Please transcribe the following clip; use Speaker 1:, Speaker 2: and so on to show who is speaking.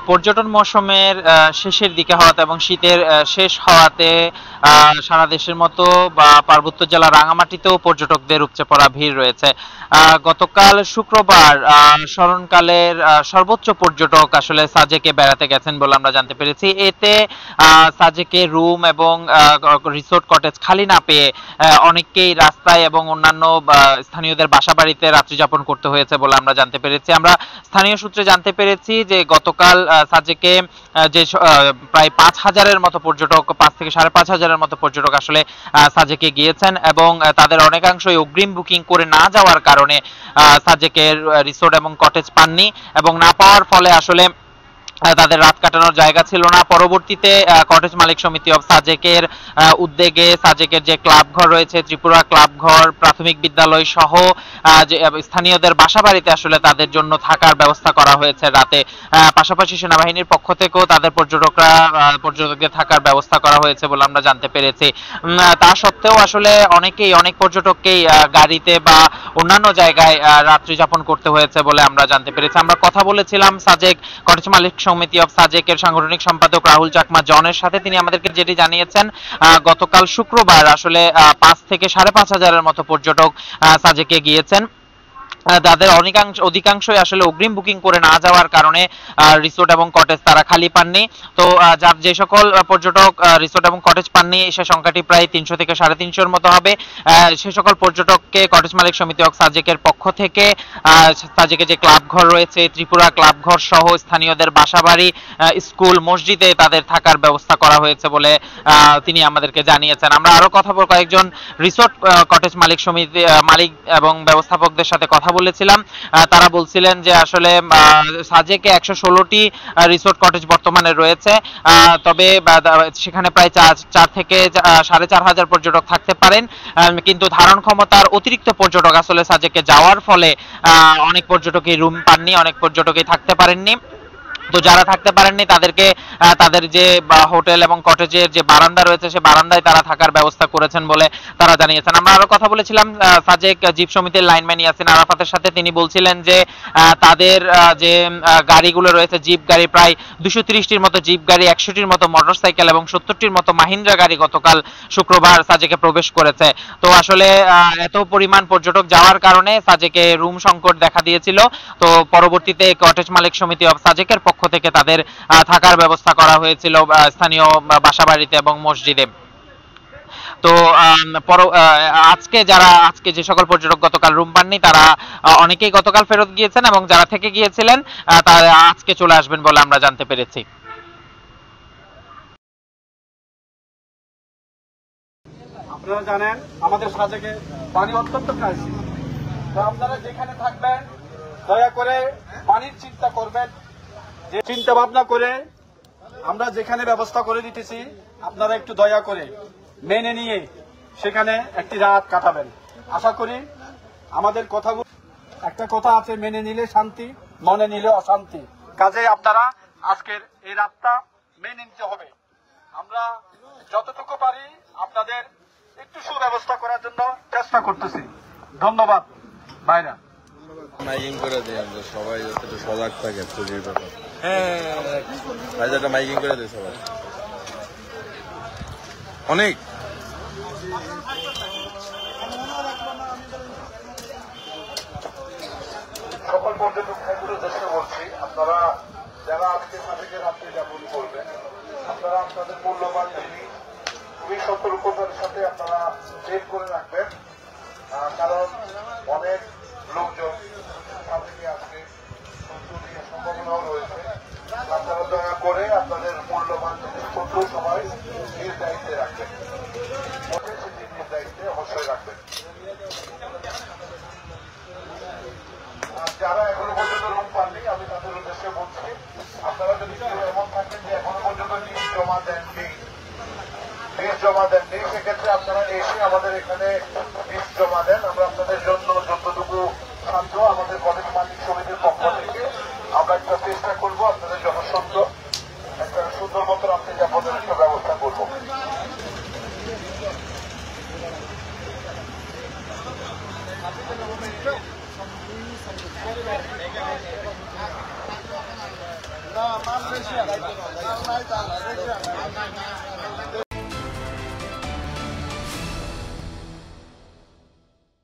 Speaker 1: পর্যটন মৌসুমের শেষের দিকে হওয়াতে এবং শীতের শেষ হওয়াতে সারা দেশের মতো বা পার্বত্য জেলা রাঙামাটিতেও পর্যটকদের উপচে পড়া ভিড় রয়েছে। গতকাল শুক্রবার স্মরণকালের সর্বোচ্চ পর্যটক আসলে সাজেকে বেড়াতে গেছেন বলে আমরা জানতে পেরেছি। এতে সাজেকে রুম এবং রিসোর্ট কটেজ খালি না পেয়ে অনেককেই রাস্তায় এবং অন্যান্য স্থানীয়দের বাসাবাড়িতে রাত্রি যাপন করতে হয়েছে বলে আমরা জানতে পেরেছি। আমরা স্থানীয় সূত্রে জানতে পেরেছি যে গতকাল সাজেকে যে প্রায় 5,000-এর মতো পর্যটক, 5 থেকে 5,500-এর মতো পর্যটক আসলে সাজেকে গিয়েছেন এবং তাদের অনেকাংশই অগ্রিম বুকিং করে না যাওয়ার কারণে সাজেকের রিসোর্ট এবং কটেজ পাননি এবং না পাওয়ার ফলে আসলে তাদের রাত কাটানোর জায়গা ছিল না। পরবর্তীতে কটেজ মালিক সমিতি অফ সাজেকের উদ্যোগে সাজেকের যে ক্লাব ঘর রয়েছে, ত্রিপুরা ক্লাব ঘর, প্রাথমিক বিদ্যালয় সহ যে স্থানীয়দের বাসাবাড়িতে আসলে তাদের জন্য থাকার ব্যবস্থা করা হয়েছে রাতে। পাশাপাশি সেনাবাহিনীর পক্ষ থেকেও তাদের পর্যটকদের থাকার ব্যবস্থা করা হয়েছে বলে আমরা জানতে পেরেছি। তা সত্ত্বেও আসলে অনেক পর্যটককেই গাড়িতে বা অন্যান্য জায়গায় রাত্রি যাপন করতে হয়েছে বলে আমরা জানতে পেরেছি। আমরা কথা বলেছিলাম সাজেক কটেজ মালিক সমিতি অফ সাজেকের সাংগঠনিক সম্পাদক রাহুল চাকমা জনের সাথে। তিনি আমাদেরকে যেটি জানিয়েছেন, গতকাল শুক্রবার আসলে 5 থেকে 5,500-এর মতো পর্যটক সাজেকে গিয়েছেন। তাদের অধিকাংশই আসলে অগ্রিম বুকিং করে না যাওয়ার কারণে রিসোর্ট এবং কটেজ তারা খালি পাননি। তো যে সকল পর্যটক রিসোর্ট এবং কটেজ পাননি সে সংখ্যাটি প্রায় 300 থেকে 350-এর মতো হবে। সে সকল পর্যটককে কটেজ মালিক সমিতি অফ সাজেকের পক্ষ থেকে সাজেকে যে ক্লাব ঘর রয়েছে, ত্রিপুরা ক্লাব ঘর সহ স্থানীয়দের বাসাবাড়ি, স্কুল, মসজিদে তাদের থাকার ব্যবস্থা করা হয়েছে বলে তিনি আমাদেরকে জানিয়েছেন। আমরা আরো কথা বলবো, কয়েকজন রিসোর্ট কটেজ মালিক সমিতি মালিক এবং ব্যবস্থাপকদের সাথে কথা বলেছিলাম। তারা বলছিলেন যে আসলে সাজেকে 116টি রিসোর্ট কটেজ বর্তমানে রয়েছে, তবে সেখানে প্রায় 4 থেকে 4,500 পর্যটক থাকতে পারেন, কিন্তু ধারণ ক্ষমতার অতিরিক্ত পর্যটক আসলে সাজেকে যাওয়ার ফলে অনেক পর্যটকই রুম পাননি, অনেক পর্যটকই থাকতে পারেননি। তো যারা থাকতে পারেননি তাদেরকে তাদের যে হোটেল এবং কটেজের যে বারান্দা রয়েছে সে বারান্দায় তারা থাকার ব্যবস্থা করেছেন বলে তারা জানিয়েছেন। আমরা আরো কথা বলেছিলাম সাজেক জিপ সমিতির লাইনম্যান ইয়াসিন আরাফাতের সাথে। তিনি বলছিলেন যে তাদের যে গাড়িগুলো রয়েছে, জিপ গাড়ি প্রায় 230টির মতো জিপ গাড়ি, 100টির মতো মোটরসাইকেল এবং 70টির মতো মাহিন্দ্রা গাড়ি গতকাল শুক্রবার সাজেকে প্রবেশ করেছে। তো আসলে এত পরিমাণ পর্যটক যাওয়ার কারণে সাজেকে রুম সংকট দেখা দিয়েছিল। তো পরবর্তীতে কটেজ মালিক সমিতি অফ সাজেকের পক্ষ থেকে তাদের থাকার ব্যবস্থা করা হয়েছিল স্থানীয় বাসাবাড়িতে এবং মসজিদে। তো আজকে যে সকল পর্যটক গতকাল রুম পাননি তারা অনেকেই গতকাল ফেরত গিয়েছেন এবং যারা থেকে গিয়েছিলেন তারা আজকে চলে আসবেন বলে আমরা জানতে পেরেছি।
Speaker 2: আপনারা জানেন আমাদের সাজেকে পানি অত্যন্ত ক্রাইসিস। তো আপনারা যেখানে থাকবেন দয়া করে পানির চিন্তা করবেন, যে চিন্তা ভাবনা করে আমরা যেখানে ব্যবস্থা করে দিতেছি আপনারা একটু দয়া করে মেনে নিয়ে সেখানে একটি রাত কাটাবেন। আশা করি আমাদের কথাগুলো, একটা কথা আছে, মেনে নিলে শান্তি, মনে নিলে অশান্তি। কাজে আপনারা আজকের এই রাতটা মেনে নিতে হবে। আমরা যতটুকু পারি আপনাদের একটু সুব্যবস্থা করার জন্য চেষ্টা করতেছি। ধন্যবাদ ভাইরা।
Speaker 3: মাইকিং করে দিই আমরা সবাই যতটা সজাগ থাকে চুরির ব্যাপার। হ্যাঁ, যেটা মাইকিং করে দিই সবাই অনেক।
Speaker 4: সকল পর্যটক ভাইগুলো চেষ্টা করছি, আপনারা যারা আজকে সাজেকে রাত্রি যাপন করবেন আপনারা আপনাদের মূল্যবান জিনিস খুবই সতর্কতার সাথে আপনারা বের করে রাখবেন, কারণ অনেক লোকজন সাজেকে আজকে সম্ভাবনাও রয়েছে। আপনারা দয়া করে আপনাদের মূল্যবান জিনিসপত্র সবাই নিজ দায়িত্বে রাখবেন, নিজ দায়িত্বে অবশ্যই রাখবেন। যারা এখনো পর্যন্ত রুম পাননি আমি তাদের উদ্দেশ্যে বলছি, আপনারা যদি কেউ এমন থাকেন যে এখনো পর্যন্ত লিস্ট জমা দেননি সেক্ষেত্রে আপনারা এসে আমাদের এখানে লিস্ট জমা দেন। আমরা আপনাদের জন্য যতটুকু সাধ্য আমাদের কলেজ মালিক সমিতির পক্ষ থেকে আমরা একটা চেষ্টা করবো আপনাদের জনসংখ্য একটা সুন্দর মতো আপনি যাপনের একটা ব্যবস্থা করবো। না
Speaker 2: বেশি